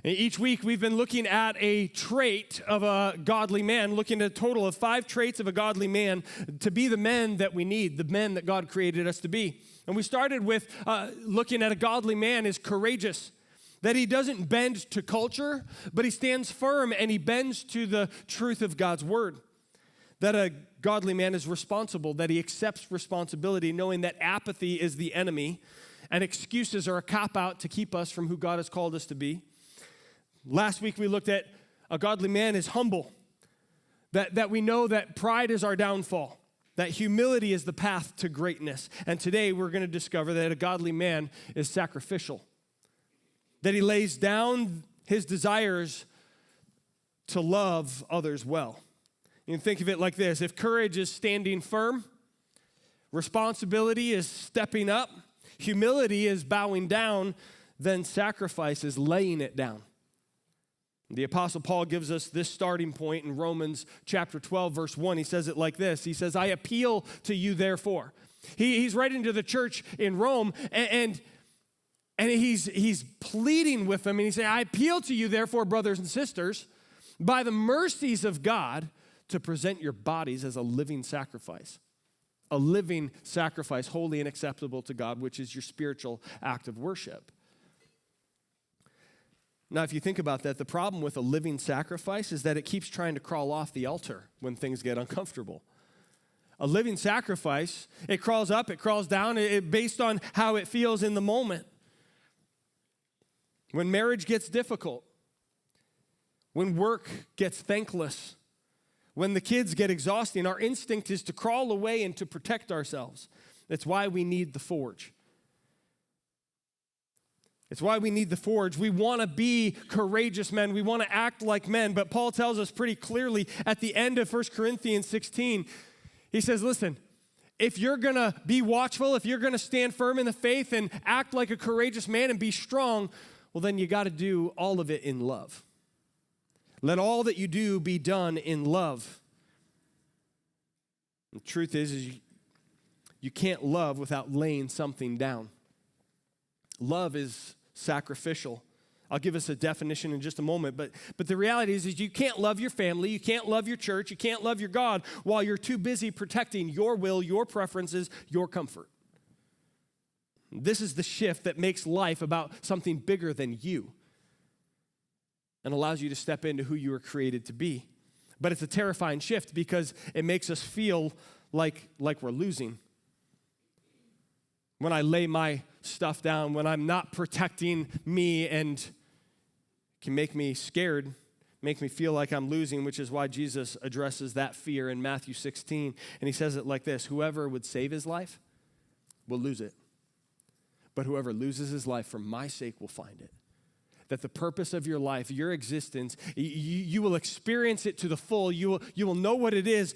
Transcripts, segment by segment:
Each week, we've been looking at a trait of a godly man, looking at a total of 5 traits of a godly man to be the men that we need, the men that God created us to be. And we started with looking at a godly man is courageous, that he doesn't bend to culture, but he stands firm and he bends to the truth of God's word. That a godly man is responsible, that he accepts responsibility, knowing that apathy is the enemy and excuses are a cop-out to keep us from who God has called us to be. Last week we looked at a godly man is humble, that we know that pride is our downfall, that humility is the path to greatness. And today we're going to discover that a godly man is sacrificial, that he lays down his desires to love others well. You can think of it like this: if courage is standing firm, responsibility is stepping up, humility is bowing down, then sacrifice is laying it down. The Apostle Paul gives us this starting point in Romans chapter 12, verse 1. He says it like this. He says, I appeal to you, therefore. He's writing to the church in Rome, and he's pleading with them, and he's saying, I appeal to you, therefore, brothers and sisters, by the mercies of God, to present your bodies as a living sacrifice, holy and acceptable to God, which is your spiritual act of worship. Now, if you think about that, the problem with a living sacrifice is that it keeps trying to crawl off the altar when things get uncomfortable. A living sacrifice, it crawls up, it crawls down, based on how it feels in the moment. When marriage gets difficult, when work gets thankless, when the kids get exhausting, our instinct is to crawl away and to protect ourselves. That's why we need the forge. It's why we need the forge. We want to be courageous men. We want to act like men. But Paul tells us pretty clearly at the end of 1 Corinthians 16, he says, listen, if you're going to be watchful, if you're going to stand firm in the faith and act like a courageous man and be strong, well, then you got to do all of it in love. Let all that you do be done in love. The truth is you can't love without laying something down. Love is sacrificial. I'll give us a definition in just a moment, but the reality is you can't love your family, you can't love your church, you can't love your God while you're too busy protecting your will, your preferences, your comfort. This is the shift that makes life about something bigger than you and allows you to step into who you were created to be. But it's a terrifying shift because it makes us feel like we're losing. When I lay my stuff down, when I'm not protecting me, and it can make me scared, make me feel like I'm losing, which is why Jesus addresses that fear in Matthew 16. And he says it like this: whoever would save his life will lose it. But whoever loses his life for my sake will find it. That the purpose of your life, your existence, you will experience it to the full. You will know what it is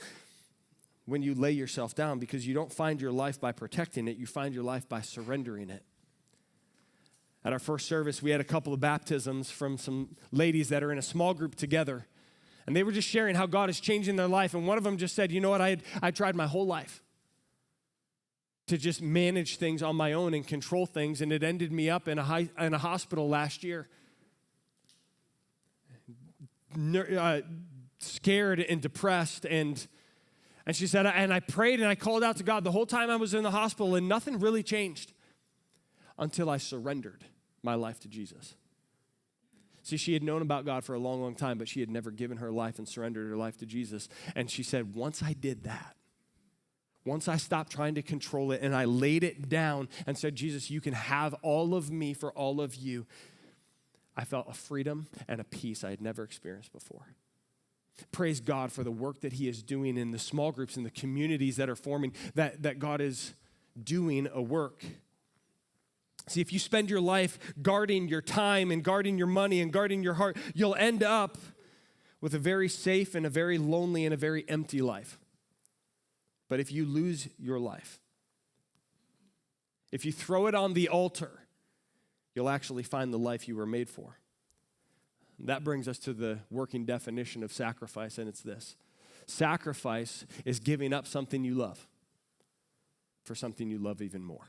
when you lay yourself down, because you don't find your life by protecting it, you find your life by surrendering it. At our first service, we had a couple of baptisms from some ladies that are in a small group together, and they were just sharing how God is changing their life, and one of them just said, you know what, I tried my whole life to just manage things on my own and control things, and it ended me up in a hospital last year, scared and depressed, and she said, and I prayed and I called out to God the whole time I was in the hospital, and nothing really changed until I surrendered my life to Jesus. See, she had known about God for a long, long time, but she had never given her life and surrendered her life to Jesus. And she said, once I did that, once I stopped trying to control it and I laid it down and said, Jesus, you can have all of me for all of you, I felt a freedom and a peace I had never experienced before. Praise God for the work that he is doing in the small groups and the communities that are forming, that God is doing a work. See, if you spend your life guarding your time and guarding your money and guarding your heart, you'll end up with a very safe and a very lonely and a very empty life. But if you lose your life, if you throw it on the altar, you'll actually find the life you were made for. That brings us to the working definition of sacrifice, and it's this. Sacrifice is giving up something you love for something you love even more.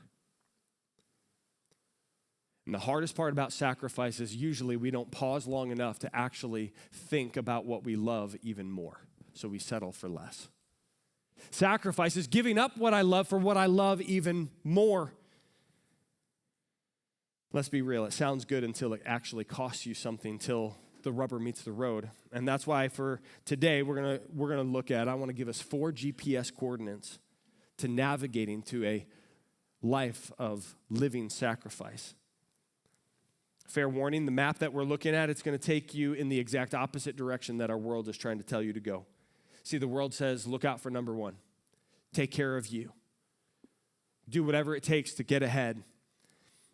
And the hardest part about sacrifice is usually we don't pause long enough to actually think about what we love even more. So we settle for less. Sacrifice is giving up what I love for what I love even more. Let's be real. It sounds good until it actually costs you something, till the rubber meets the road. And that's why for today we're gonna look at, I want to give us 4 GPS coordinates to navigating to a life of living sacrifice. Fair warning, the map that we're looking at, it's going to take you in the exact opposite direction that our world is trying to tell you to go. See, the world says, look out for number 1. Take care of you. Do whatever it takes to get ahead.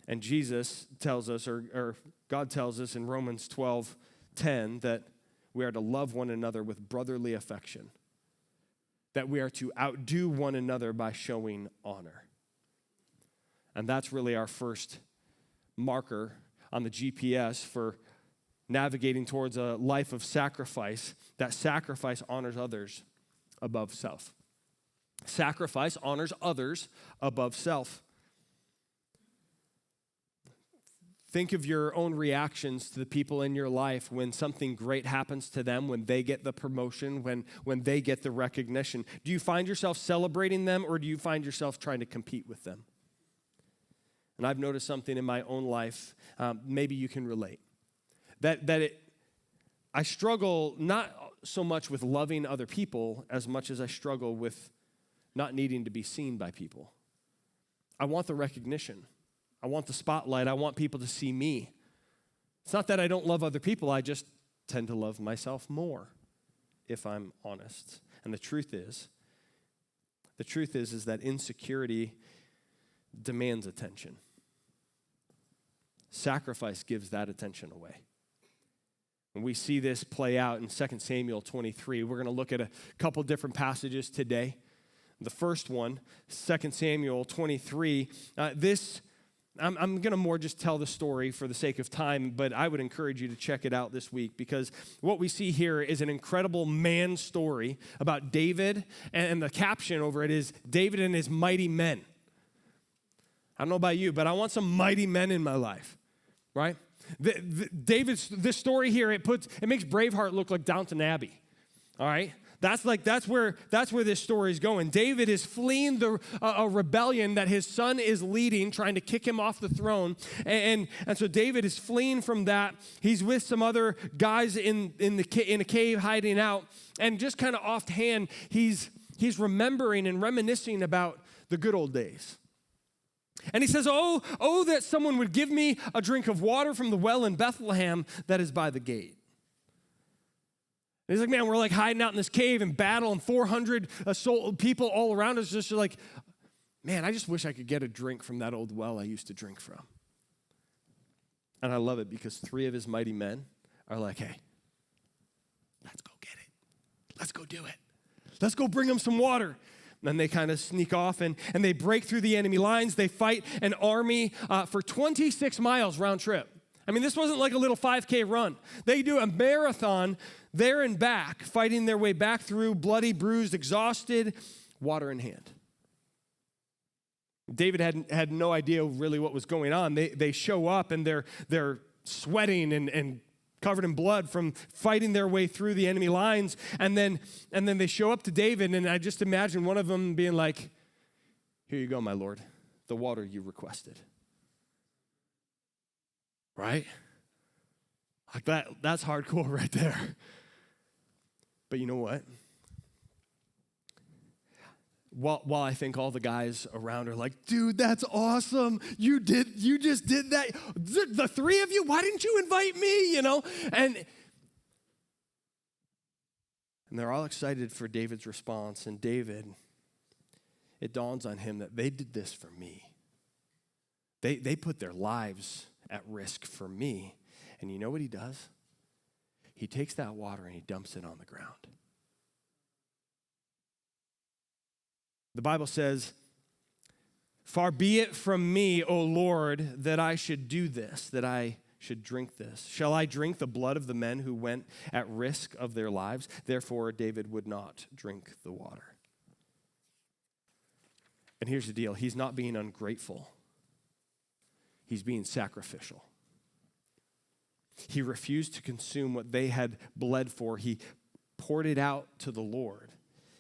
And Jesus tells us, or God tells us in Romans 12:10, that we are to love one another with brotherly affection, that we are to outdo one another by showing honor. And that's really our first marker on the GPS for navigating towards a life of sacrifice. That sacrifice honors others above self. Sacrifice honors others above self. Think of your own reactions to the people in your life when something great happens to them, when they get the promotion, when they get the recognition. Do you find yourself celebrating them, or do you find yourself trying to compete with them? And I've noticed something in my own life, maybe you can relate, I struggle not so much with loving other people as much as I struggle with not needing to be seen by people. I want the recognition. I want the spotlight. I want people to see me. It's not that I don't love other people. I just tend to love myself more, if I'm honest. And the truth is that insecurity demands attention. Sacrifice gives that attention away. And we see this play out in 2 Samuel 23. We're going to look at a couple different passages today. The first one, 2 Samuel 23, I'm going to more just tell the story for the sake of time, but I would encourage you to check it out this week, because what we see here is an incredible man story about David, and the caption over it is David and his mighty men. I don't know about you, but I want some mighty men in my life, right? This story here, it makes Braveheart look like Downton Abbey, all right? That's where this story is going. David is fleeing a rebellion that his son is leading, trying to kick him off the throne. And so David is fleeing from that. He's with some other guys in a cave hiding out. And just kind of offhand, he's remembering and reminiscing about the good old days. And he says, oh, that someone would give me a drink of water from the well in Bethlehem that is by the gate. And he's like, man, we're like hiding out in this cave and battling 400 people all around us. Just like, man, I just wish I could get a drink from that old well I used to drink from. And I love it because 3 of his mighty men are like, hey, let's go get it. Let's go do it. Let's go bring him some water. And then they kind of sneak off and they break through the enemy lines. They fight an army for 26 miles round trip. I mean, this wasn't like a little 5K run. They do a marathon there and back, fighting their way back through, bloody, bruised, exhausted, water in hand. David had no idea really what was going on. They show up and they're sweating and covered in blood from fighting their way through the enemy lines. And then they show up to David, and I just imagine one of them being like, here you go, my Lord, the water you requested. Right? Like that's hardcore right there. But you know what? While I think all the guys around are like, dude, that's awesome. You just did that. The 3 of you, why didn't you invite me? And they're all excited for David's response. And David, it dawns on him that they did this for me. They put their lives at risk for me. And you know what he does? He takes that water and he dumps it on the ground. The Bible says, far be it from me, O Lord, that I should do this, that I should drink this. Shall I drink the blood of the men who went at risk of their lives? Therefore, David would not drink the water. And here's the deal. He's not being ungrateful. He's being sacrificial. He refused to consume what they had bled for. He poured it out to the Lord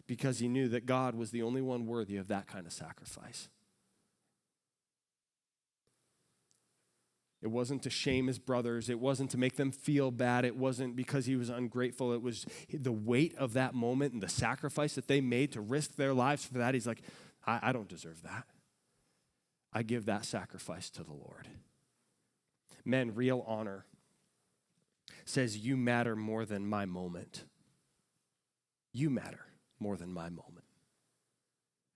because he knew that God was the only one worthy of that kind of sacrifice. It wasn't to shame his brothers. It wasn't to make them feel bad. It wasn't because he was ungrateful. It was the weight of that moment and the sacrifice that they made to risk their lives for that. He's like, I don't deserve that. I give that sacrifice to the Lord. Men, real honor says you matter more than my moment. You matter more than my moment.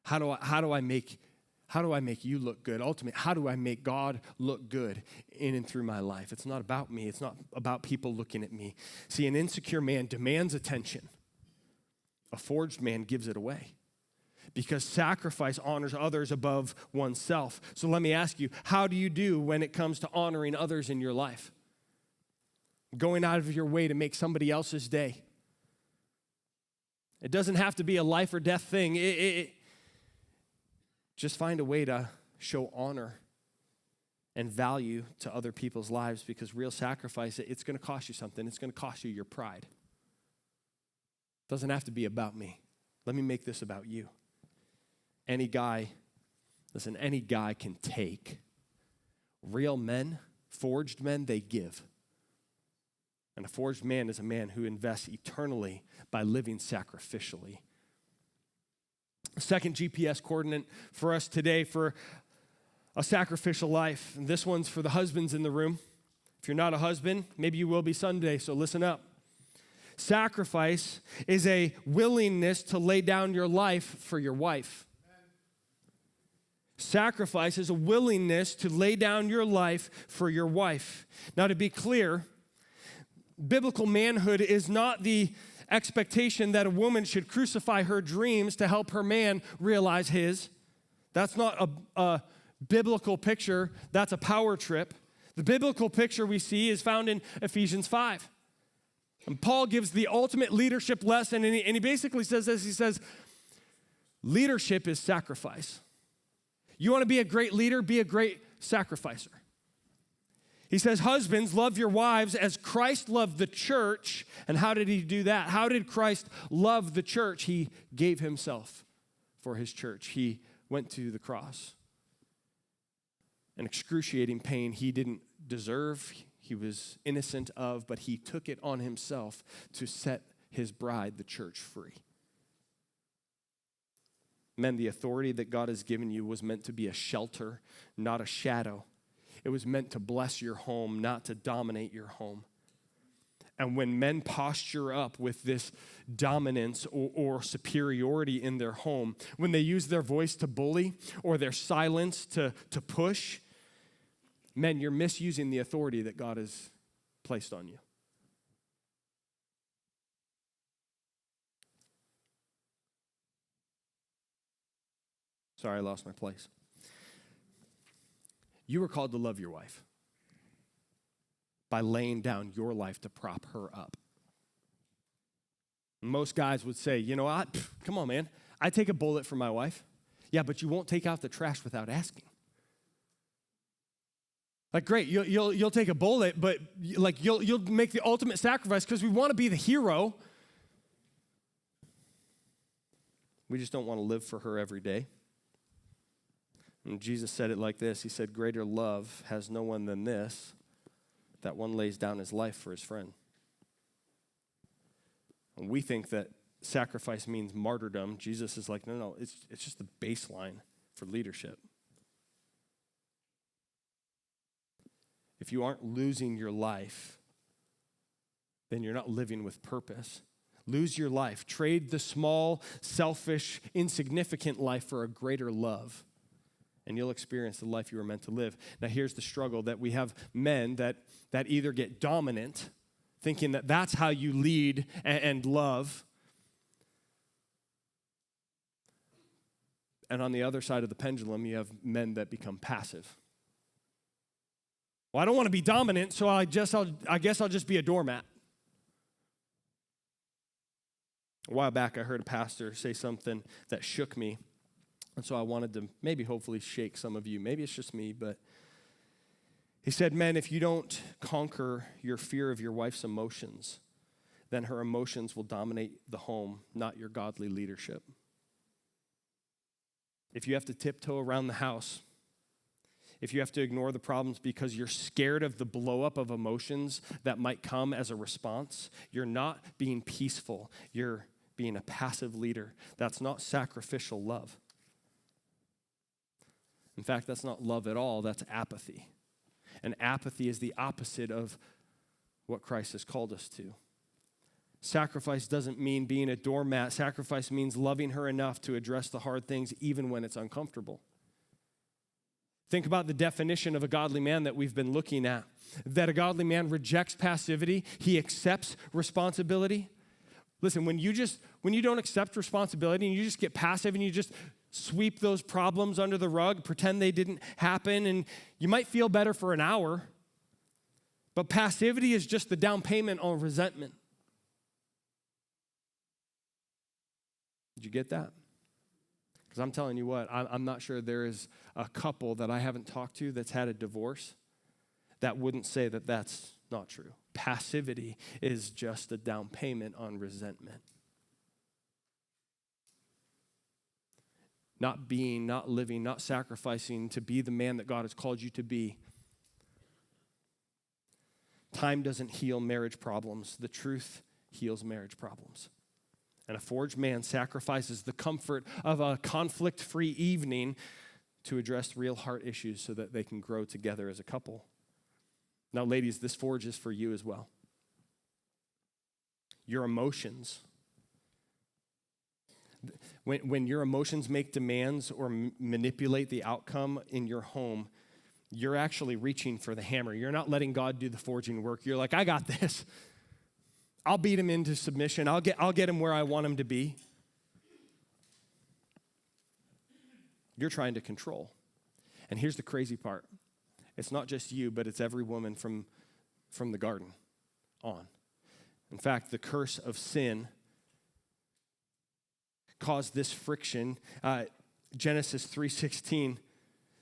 How do I make you look good? Ultimately, how do I make God look good in and through my life? It's not about me. It's not about people looking at me. See, an insecure man demands attention. A forged man gives it away because sacrifice honors others above oneself. So let me ask you, how do you do when it comes to honoring others in your life? Going out of your way to make somebody else's day. It doesn't have to be a life or death thing. Just find a way to show honor and value to other people's lives, because real sacrifice, it's going to cost you something. It's going to cost you your pride. It doesn't have to be about me. Let me make this about you. Any guy can take. Real men, forged men, they give. And a forged man is a man who invests eternally by living sacrificially. Second GPS coordinate for us today for a sacrificial life. And this one's for the husbands in the room. If you're not a husband, maybe you will be someday, so listen up. Sacrifice is a willingness to lay down your life for your wife. Sacrifice is a willingness to lay down your life for your wife. Now, to be clear, biblical manhood is not the expectation that a woman should crucify her dreams to help her man realize his. That's not a biblical picture. That's a power trip. The biblical picture we see is found in Ephesians 5. And Paul gives the ultimate leadership lesson, and he basically says this. He says, leadership is sacrifice. You want to be a great leader? Be a great sacrificer. He says, husbands, love your wives as Christ loved the church. And how did he do that? How did Christ love the church? He gave himself for his church. He went to the cross. An excruciating pain he didn't deserve, he was innocent of, but he took it on himself to set his bride, the church, free. Men, the authority that God has given you was meant to be a shelter, not a shadow. It was meant to bless your home, not to dominate your home. And when men posture up with this dominance or superiority in their home, when they use their voice to bully or their silence to push, men, you're misusing the authority that God has placed on you. Sorry, I lost my place. You were called to love your wife by laying down your life to prop her up. Most guys would say, you know what? Come on, man. I take a bullet for my wife. Yeah, but you won't take out the trash without asking. Like, great, you'll take a bullet, but like you'll make the ultimate sacrifice because we want to be the hero. We just don't want to live for her every day. And Jesus said it like this. He said, greater love has no one than this, that one lays down his life for his friend. And we think that sacrifice means martyrdom. Jesus is like, no, it's just the baseline for leadership. If you aren't losing your life, then you're not living with purpose. Lose your life. Trade the small, selfish, insignificant life for a greater love, and you'll experience the life you were meant to live. Now, here's the struggle, that we have men that either get dominant, thinking that that's how you lead and love, and on the other side of the pendulum, you have men that become passive. Well, I don't want to be dominant, so I guess I'll just be a doormat. A while back, I heard a pastor say something that shook me. And so I wanted to maybe hopefully shake some of you. Maybe it's just me, but He said, men, if you don't conquer your fear of your wife's emotions, then her emotions will dominate the home, not your godly leadership. If you have to tiptoe around the house, if you have to ignore the problems because you're scared of the blow-up of emotions that might come as a response, you're not being peaceful. You're being a passive leader. That's not sacrificial love. In fact, that's not love at all. That's apathy. And apathy is the opposite of what Christ has called us to. Sacrifice doesn't mean being a doormat. Sacrifice means loving her enough to address the hard things even when it's uncomfortable. Think about the definition of a godly man that we've been looking at. That a godly man rejects passivity. He accepts responsibility. Listen, when you don't accept responsibility and you just get passive and you just sweep those problems under the rug, pretend they didn't happen, and you might feel better for an hour, but passivity is just the down payment on resentment. Did you get that? Because I'm telling you what, I'm not sure there is a couple that I haven't talked to that's had a divorce that wouldn't say that that's not true. Passivity is just a down payment on resentment. Not being, not living, not sacrificing to be the man that God has called you to be. Time doesn't heal marriage problems. The truth heals marriage problems. And a forged man sacrifices the comfort of a conflict-free evening to address real heart issues so that they can grow together as a couple. Now, ladies, this forge is for you as well. Your emotions. When your emotions make demands or manipulate the outcome in your home, you're actually reaching for the hammer. You're not letting God do the forging work. You're like, I got this. I'll beat him into submission. I'll get him where I want him to be. You're trying to control. And here's the crazy part. It's not just you, but it's every woman from the garden on. In fact, the curse of sin caused this friction. Genesis 3:16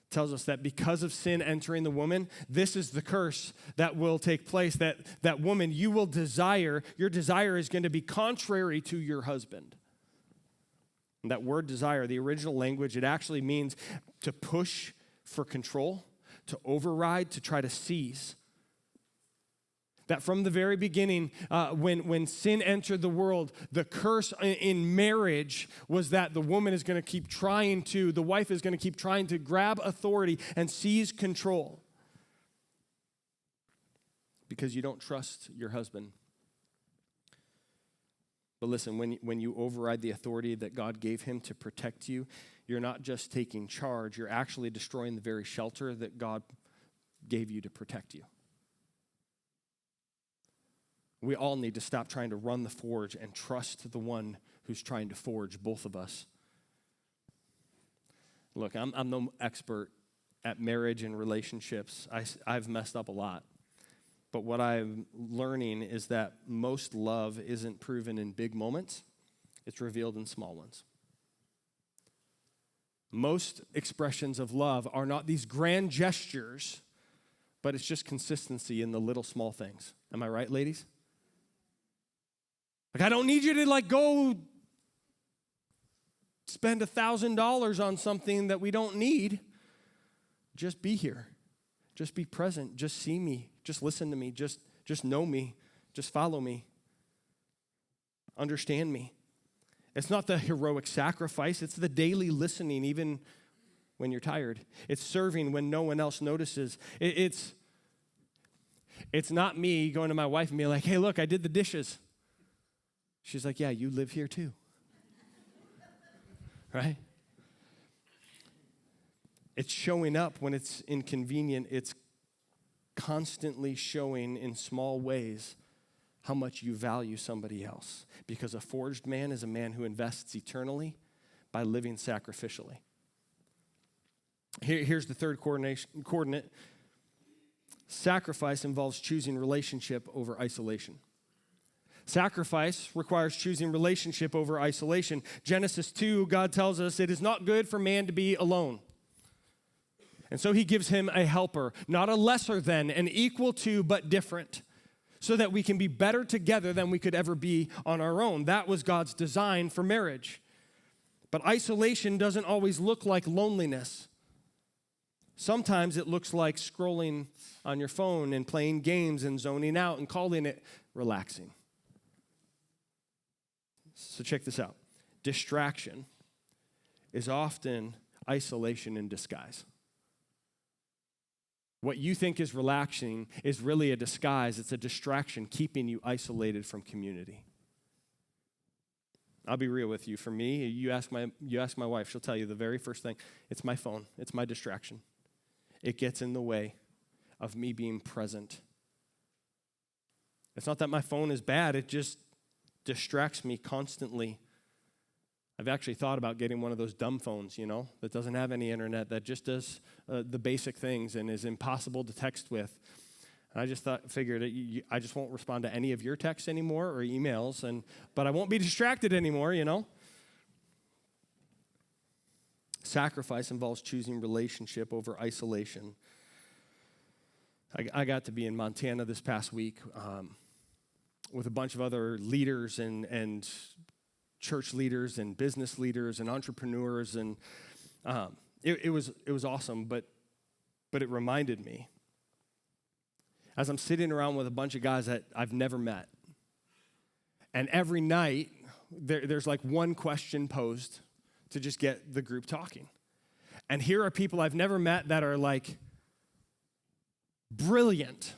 tells us that because of sin entering the woman, this is the curse that will take place, that woman you will desire, your desire is going to be contrary to your husband. And that word desire, the original language, it actually means to push for control, to override, to try to seize. That from the very beginning, when sin entered the world, the curse in marriage was that the woman is going to keep trying to, the wife is going to keep trying to grab authority and seize control. Because you don't trust your husband. But listen, when you override the authority that God gave him to protect you, you're not just taking charge, you're actually destroying the very shelter that God gave you to protect you. We all need to stop trying to run the forge and trust the one who's trying to forge both of us. Look, I'm no expert at marriage and relationships. I've messed up a lot. But what I'm learning is that most love isn't proven in big moments. It's revealed in small ones. Most expressions of love are not these grand gestures, but it's just consistency in the little small things. Am I right, ladies? Like, I don't need you to go spend $1,000 on something that we don't need. Just be here. Just be present. Just see me. Just listen to me. Just know me. Just follow me. Understand me. It's not the heroic sacrifice. It's the daily listening even when you're tired. It's serving when no one else notices. It's not me going to my wife and being like, hey, look, I did the dishes. She's like, yeah, you live here too. Right? It's showing up when it's inconvenient. It's constantly showing in small ways how much you value somebody else. Because a forged man is a man who invests eternally by living sacrificially. Here's the third coordinate. Sacrifice involves choosing relationship over isolation. Sacrifice requires choosing relationship over isolation. Genesis 2, God tells us it is not good for man to be alone. And so he gives him a helper, not a lesser than, an equal to, but different, so that we can be better together than we could ever be on our own. That was God's design for marriage. But isolation doesn't always look like loneliness. Sometimes it looks like scrolling on your phone and playing games and zoning out and calling it relaxing. So check this out. Distraction is often isolation in disguise. What you think is relaxing is really a disguise. It's a distraction keeping you isolated from community. I'll be real with you. For me, you ask my wife, she'll tell you the very first thing, it's my phone. It's my distraction. It gets in the way of me being present. It's not that my phone is bad. It just distracts me constantly. I've actually thought about getting one of those dumb phones, that doesn't have any internet, that just does the basic things and is impossible to text with. And I just figured I just won't respond to any of your texts anymore or emails, but I won't be distracted anymore, Sacrifice involves choosing relationship over isolation. I got to be in Montana this past week with a bunch of other leaders and church leaders and business leaders and entrepreneurs, and it was awesome, but it reminded me, as I'm sitting around with a bunch of guys that I've never met, and every night there's like one question posed to just get the group talking. And here are people I've never met that are like brilliant,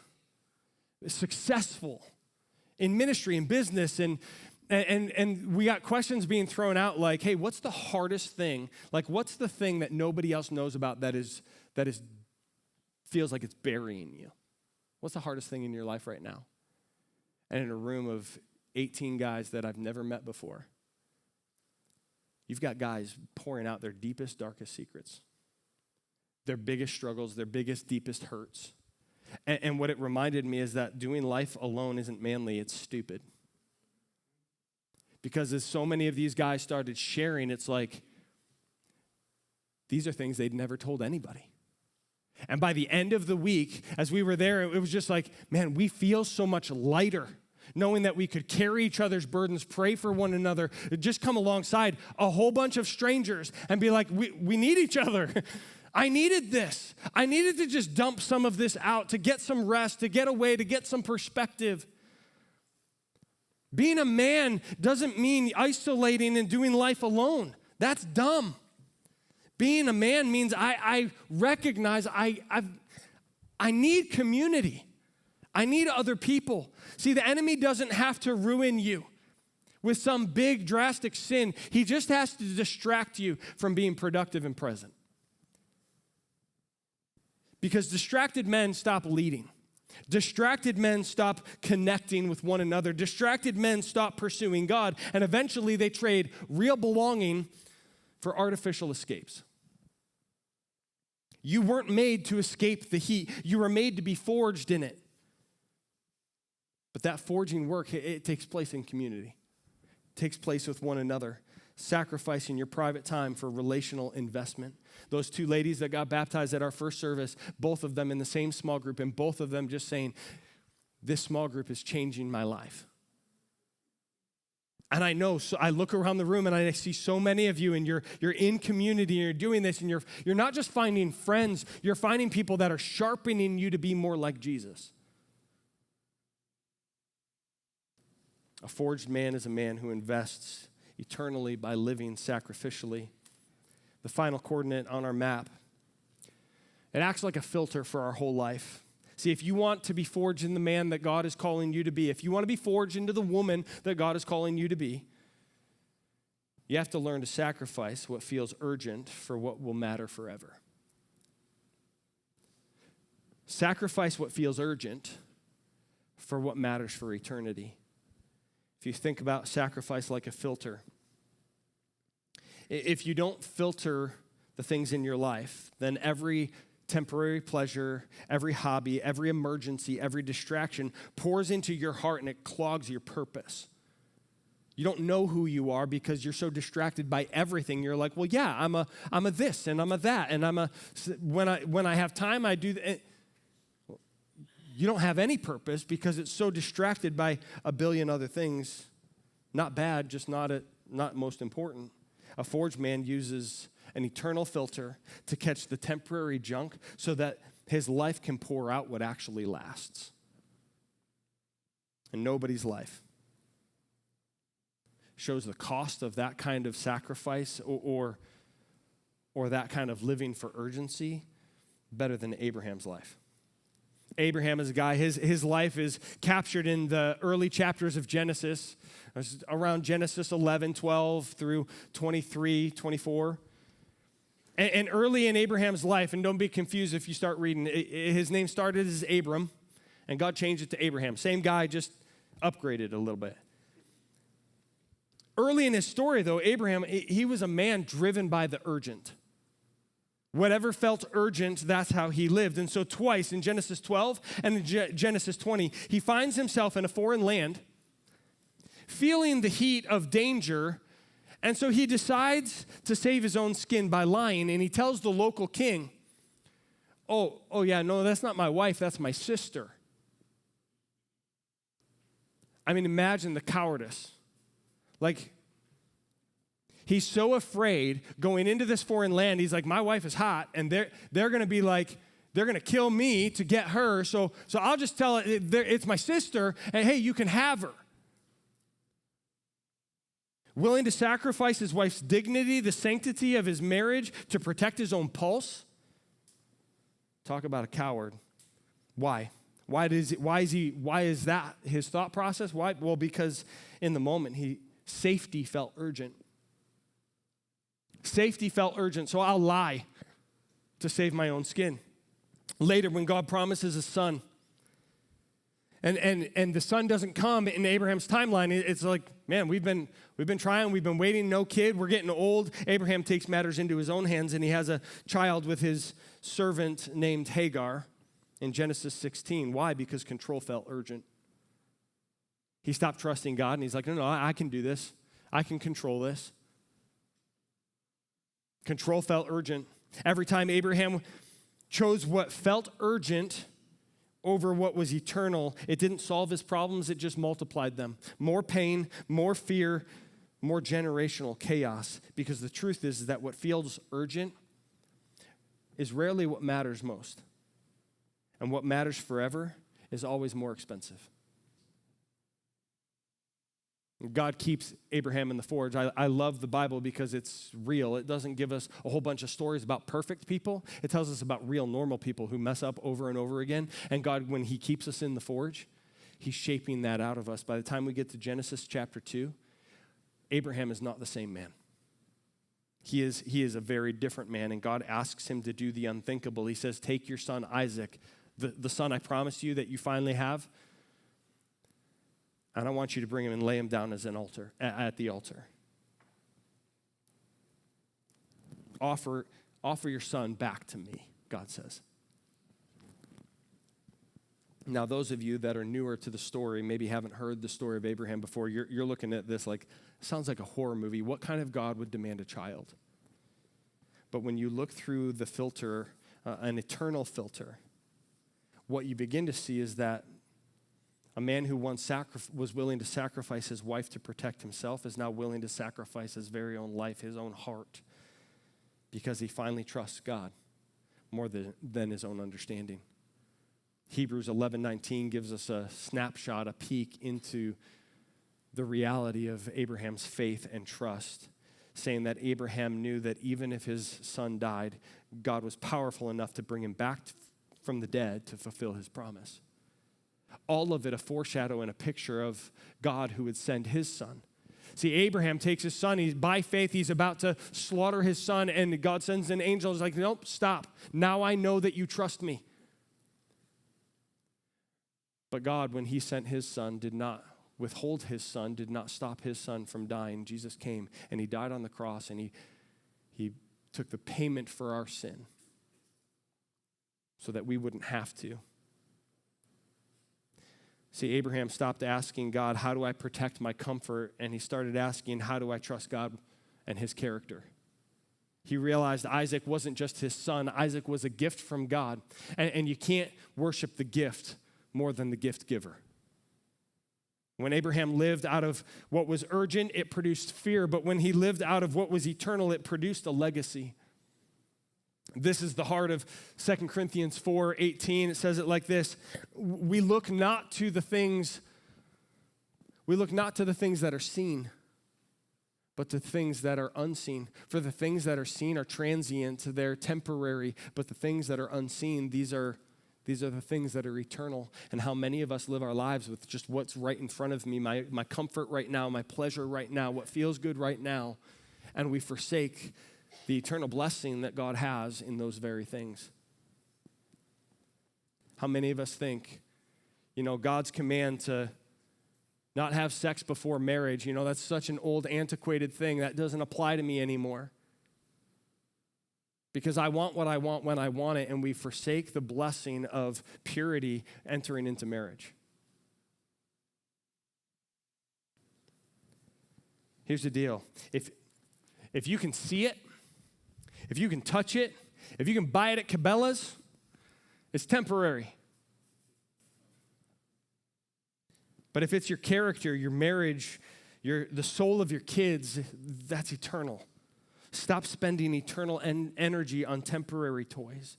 successful in ministry and business, and we got questions being thrown out like, hey, what's the hardest thing? Like, what's the thing that nobody else knows about that feels like it's burying you? What's the hardest thing in your life right now? And in a room of 18 guys that I've never met before, you've got guys pouring out their deepest, darkest secrets, their biggest struggles, their biggest, deepest hurts. And what it reminded me is that doing life alone isn't manly, it's stupid. Because as so many of these guys started sharing, it's like, these are things they'd never told anybody. And by the end of the week, as we were there, it was just like, man, we feel so much lighter knowing that we could carry each other's burdens, pray for one another, just come alongside a whole bunch of strangers and be like, we need each other. I needed this. I needed to just dump some of this out, to get some rest, to get away, to get some perspective. Being a man doesn't mean isolating and doing life alone. That's dumb. Being a man means I recognize I need community. I need other people. See, the enemy doesn't have to ruin you with some big drastic sin. He just has to distract you from being productive and present. Because distracted men stop leading. Distracted men stop connecting with one another. Distracted men stop pursuing God. And eventually they trade real belonging for artificial escapes. You weren't made to escape the heat. You were made to be forged in it. But that forging work, it takes place in community. It takes place with one another. Sacrificing your private time for relational investment. Those two ladies that got baptized at our first service, both of them in the same small group, and both of them just saying, this small group is changing my life. And I know, so I look around the room and I see so many of you, and you're in community and you're doing this, and you're not just finding friends, you're finding people that are sharpening you to be more like Jesus. A forged man is a man who invests eternally by living sacrificially. The final coordinate on our map, it acts like a filter for our whole life. See, if you want to be forged in the man that God is calling you to be, if you want to be forged into the woman that God is calling you to be, you have to learn to sacrifice what feels urgent for what will matter forever. Sacrifice what feels urgent for what matters for eternity. If you think about sacrifice like a filter, if you don't filter the things in your life, then every temporary pleasure, every hobby, every emergency, every distraction pours into your heart and it clogs your purpose. You don't know who you are because you're so distracted by everything. You're like, well, yeah, I'm a this and I'm a that and when I have time I do that. You don't have any purpose because it's so distracted by a billion other things. Not bad, just not most important. A forged man uses an eternal filter to catch the temporary junk so that his life can pour out what actually lasts. And nobody's life shows the cost of that kind of sacrifice or that kind of living for urgency better than Abraham's life. Abraham is a guy, his life is captured in the early chapters of Genesis, around Genesis 11, 12 through 23, 24. And early in Abraham's life, and don't be confused if you start reading, his name started as Abram, and God changed it to Abraham. Same guy, just upgraded a little bit. Early in his story, though, Abraham, he was a man driven by the urgent. Whatever felt urgent, that's how he lived. And so twice in Genesis 12 and in Genesis 20, he finds himself in a foreign land, feeling the heat of danger, and so he decides to save his own skin by lying, and he tells the local king, oh yeah, no, that's not my wife, that's my sister. I mean, imagine the cowardice. Like, he's so afraid going into this foreign land. He's like, my wife is hot, and they're going to be like, they're going to kill me to get her. So I'll just tell it, it's my sister, and hey, you can have her. Willing to sacrifice his wife's dignity, the sanctity of his marriage to protect his own pulse. Talk about a coward. Why? Why is that his thought process? Why? Well, because in the moment, safety felt urgent. Safety felt urgent, so I'll lie to save my own skin. Later, when God promises a son, and the son doesn't come in Abraham's timeline, it's like, man, we've been trying, we've been waiting, no kid, we're getting old. Abraham takes matters into his own hands, and he has a child with his servant named Hagar in Genesis 16. Why? Because control felt urgent. He stopped trusting God, and he's like, no, I can do this. I can control this. Control felt urgent. Every time Abraham chose what felt urgent over what was eternal, it didn't solve his problems, it just multiplied them. More pain, more fear, more generational chaos. Because the truth is that what feels urgent is rarely what matters most. And what matters forever is always more expensive. God keeps Abraham in the forge. I love the Bible because it's real. It doesn't give us a whole bunch of stories about perfect people. It tells us about real, normal people who mess up over and over again. And God, when he keeps us in the forge, he's shaping that out of us. By the time we get to Genesis chapter 2, Abraham is not the same man. He is a very different man, and God asks him to do the unthinkable. He says, take your son Isaac, the son I promised you that you finally have, and I want you to bring him and lay him down as an altar, at the altar. Offer your son back to me, God says. Now, those of you that are newer to the story, maybe haven't heard the story of Abraham before, you're looking at this like, sounds like a horror movie. What kind of God would demand a child? But when you look through the filter, an eternal filter, what you begin to see is that a man who once was willing to sacrifice his wife to protect himself is now willing to sacrifice his very own life, his own heart, because he finally trusts God more than his own understanding. Hebrews 11:19 gives us a snapshot, a peek into the reality of Abraham's faith and trust, saying that Abraham knew that even if his son died, God was powerful enough to bring him back from the dead to fulfill his promise. All of it a foreshadow and a picture of God who would send his son. See, Abraham takes his son. By faith, he's about to slaughter his son, and God sends an angel. He's like, nope, stop. Now I know that you trust me. But God, when he sent his son, did not withhold his son, did not stop his son from dying. Jesus came, and he died on the cross, and he took the payment for our sin so that we wouldn't have to. See, Abraham stopped asking God, how do I protect my comfort? And he started asking, how do I trust God and his character? He realized Isaac wasn't just his son. Isaac was a gift from God. And you can't worship the gift more than the gift giver. When Abraham lived out of what was urgent, it produced fear. But when he lived out of what was eternal, it produced a legacy. This is the heart of 2 Corinthians 4:18. It says it like this: we look not to the things that are seen, but to things that are unseen. For the things that are seen are transient, they're temporary, but the things that are unseen, these are the things that are eternal. And how many of us live our lives with just what's right in front of me, my comfort right now, my pleasure right now, what feels good right now, and we forsake the eternal blessing that God has in those very things. How many of us think, God's command to not have sex before marriage, that's such an old, antiquated thing that doesn't apply to me anymore. Because I want what I want when I want it, and we forsake the blessing of purity entering into marriage. Here's the deal. If you can see it, if you can touch it, if you can buy it at Cabela's, it's temporary. But if it's your character, your marriage, the soul of your kids, that's eternal. Stop spending eternal energy on temporary toys.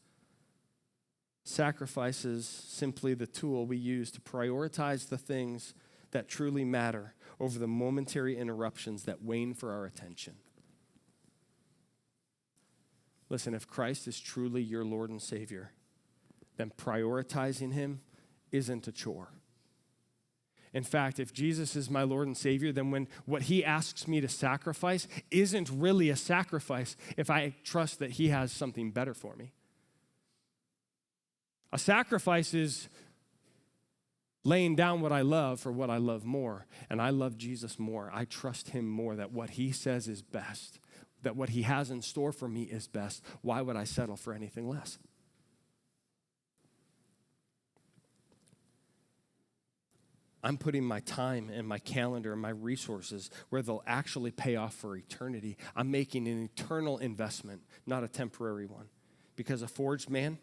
Sacrifice is simply the tool we use to prioritize the things that truly matter over the momentary interruptions that wane for our attention. Listen, if Christ is truly your Lord and Savior, then prioritizing him isn't a chore. In fact, if Jesus is my Lord and Savior, then when what he asks me to sacrifice isn't really a sacrifice if I trust that he has something better for me. A sacrifice is laying down what I love for what I love more, and I love Jesus more. I trust him more that what he says is best, that what he has in store for me is best. Why would I settle for anything less? I'm putting my time and my calendar and my resources where they'll actually pay off for eternity. I'm making an eternal investment, not a temporary one. Because a forged man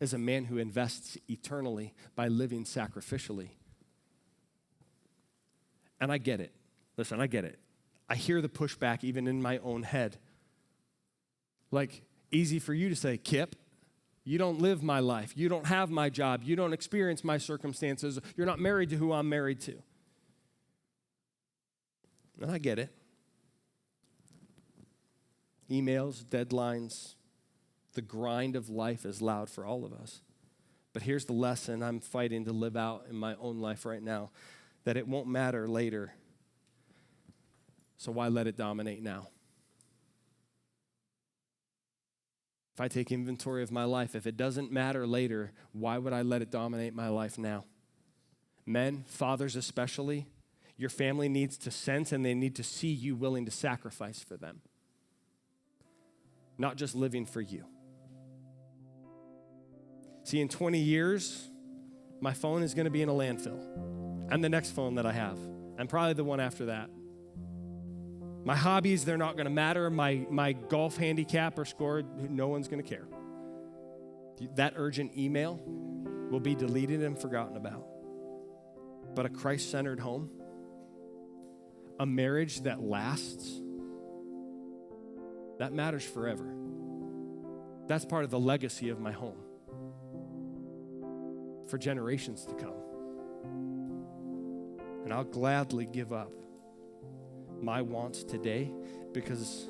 is a man who invests eternally by living sacrificially. And I get it. Listen, I get it. I hear the pushback even in my own head. Like, easy for you to say, Kip, you don't live my life. You don't have my job. You don't experience my circumstances. You're not married to who I'm married to. And I get it. Emails, deadlines, the grind of life is loud for all of us. But here's the lesson I'm fighting to live out in my own life right now, that it won't matter later. So why let it dominate now? If I take inventory of my life, if it doesn't matter later, why would I let it dominate my life now? Men, fathers especially, your family needs to sense and they need to see you willing to sacrifice for them. Not just living for you. See, in 20 years, my phone is going to be in a landfill. And the next phone that I have, and probably the one after that. My hobbies, they're not going to matter. My golf handicap or score, no one's going to care. That urgent email will be deleted and forgotten about. But a Christ-centered home, a marriage that lasts, that matters forever. That's part of the legacy of my home for generations to come. And I'll gladly give up my wants today because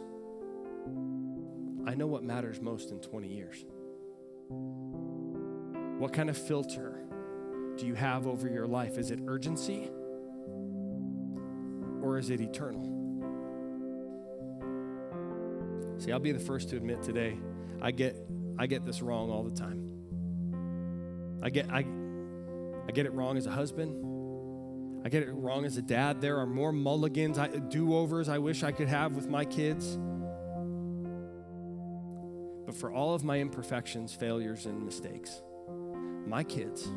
I know what matters most in 20 years. What kind of filter do you have over your life? Is it urgency or is it eternal? See, I'll be the first to admit today, I get this wrong all the time. I get it wrong as a husband. I get it wrong as a dad. There are more mulligans, do-overs I wish I could have with my kids. But for all of my imperfections, failures, and mistakes, my kids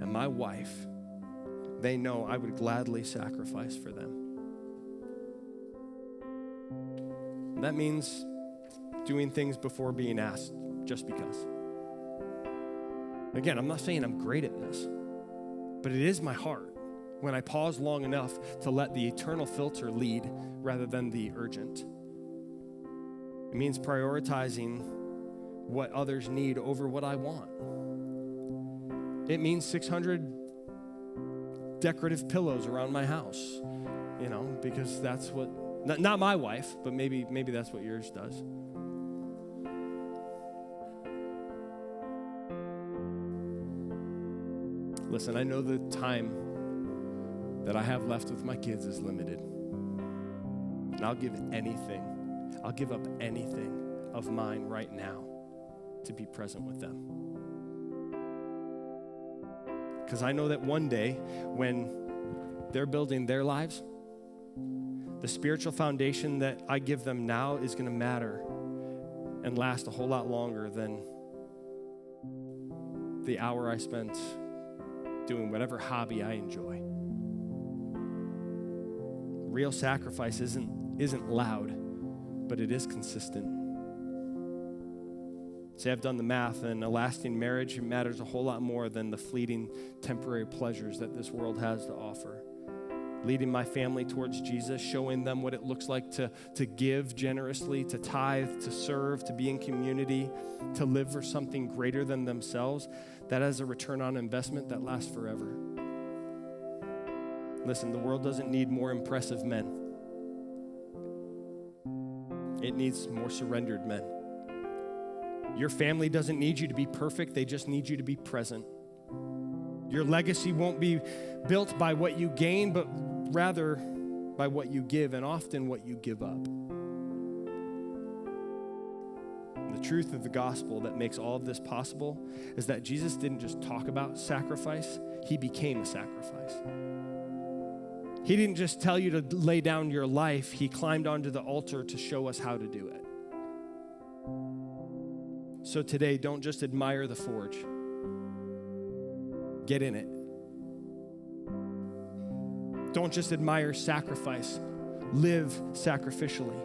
and my wife, they know I would gladly sacrifice for them. That means doing things before being asked just because. Again, I'm not saying I'm great at this, but it is my heart when I pause long enough to let the eternal filter lead rather than the urgent. It means prioritizing what others need over what I want. It means 600 decorative pillows around my house, because that's what, not my wife, but maybe that's what yours does. Listen, I know the time that I have left with my kids is limited. And I'll give up anything of mine right now to be present with them. Because I know that one day when they're building their lives, the spiritual foundation that I give them now is going to matter and last a whole lot longer than the hour I spent doing whatever hobby I enjoy. Real sacrifice isn't loud, but it is consistent. See, I've done the math, and a lasting marriage matters a whole lot more than the fleeting temporary pleasures that this world has to offer. Leading my family towards Jesus, showing them what it looks like to give generously, to tithe, to serve, to be in community, to live for something greater than themselves, that has a return on investment that lasts forever. Listen, the world doesn't need more impressive men. It needs more surrendered men. Your family doesn't need you to be perfect. They just need you to be present. Your legacy won't be built by what you gain, but rather by what you give, and often what you give up. The truth of the gospel that makes all of this possible is that Jesus didn't just talk about sacrifice, he became a sacrifice. He didn't just tell you to lay down your life, he climbed onto the altar to show us how to do it. So today, don't just admire the forge. Get in it. Don't just admire sacrifice. Live sacrificially.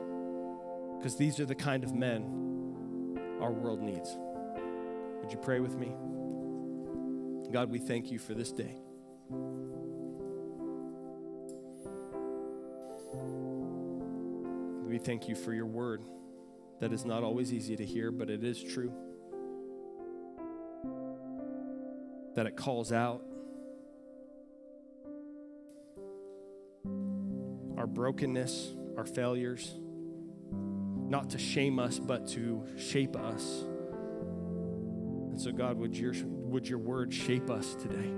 Because these are the kind of men our world needs. Would you pray with me? God, we thank you for this day. We thank you for your word that is not always easy to hear, but it is true. That it calls out our brokenness, our failures, not to shame us, but to shape us. And so, God, would your word shape us today?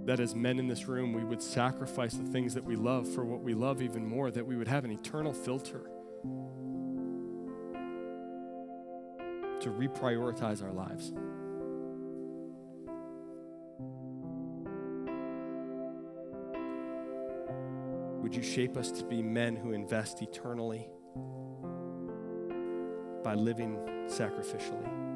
That as men in this room, we would sacrifice the things that we love for what we love even more, that we would have an eternal filter to reprioritize our lives. Would you shape us to be men who invest eternally by living sacrificially?